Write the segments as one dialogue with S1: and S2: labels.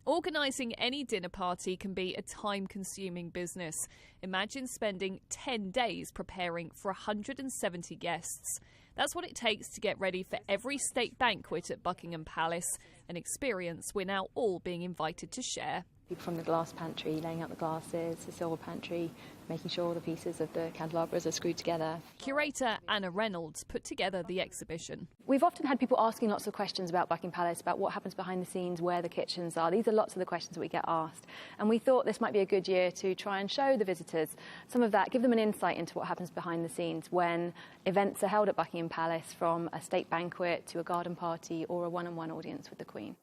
S1: Organising any dinner party can be a time-consuming business. Imagine spending 10 days preparing for 170 guests. That's what it takes to get ready for every state banquet at Buckingham Palace, an experience we're now all being invited to share.
S2: People from the glass pantry laying out the glasses, the silver pantry, making sure all the pieces of the candelabras are screwed together.
S1: Curator Anna Reynolds put together the exhibition.
S2: We've often had people asking lots of questions about Buckingham Palace, about what happens behind the scenes, where the kitchens are. These are lots of the questions that we get asked. And we thought this might be a good year to try and show the visitors some of that, give them an insight into what happens behind the scenes when events are held at Buckingham Palace, from a state banquet to a garden party or a one-on-one audience with the Queen.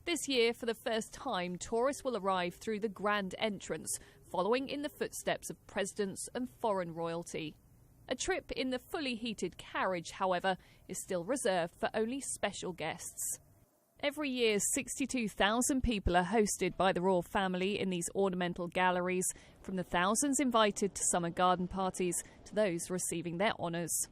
S1: This year, for the first time, tourists will arrive through the grand entrance, following in the footsteps of presidents and foreign royalty. A trip in the fully heated carriage, however, is still reserved for only special guests. Every year, 62,000 people are hosted by the royal family in these ornamental galleries, from the thousands invited to summer garden parties to those receiving their honours.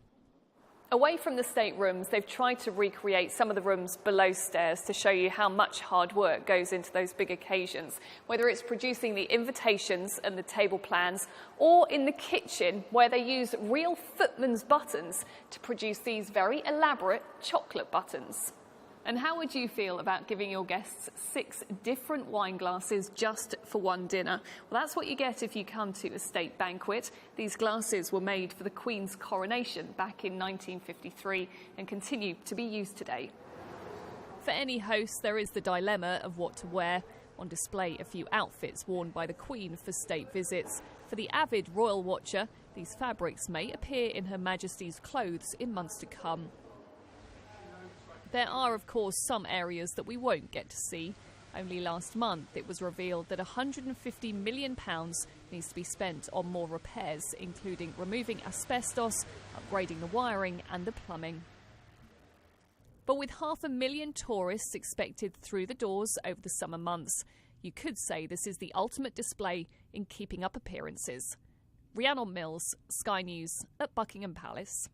S1: Away from the staterooms, they've tried to recreate some of the rooms below stairs to show you how much hard work goes into those big occasions, whether it's producing the invitations and the table plans, or in the kitchen where they use real footman's buttons to produce these very elaborate chocolate buttons. And how would you feel about giving your guests 6 different wine glasses just for one dinner? Well, that's what you get if you come to a state banquet. These glasses were made for the Queen's coronation back in 1953 and continue to be used today. For any host, there is the dilemma of what to wear. On display, a few outfits worn by the Queen for state visits. For the avid royal watcher, these fabrics may appear in Her Majesty's clothes in months to come. There are, of course, some areas that we won't get to see. Only last month it was revealed that £150 million needs to be spent on more repairs, including removing asbestos, upgrading the wiring and the plumbing. But with 500,000 tourists expected through the doors over the summer months, you could say this is the ultimate display in keeping up appearances. Rhiannon Mills, Sky News at Buckingham Palace.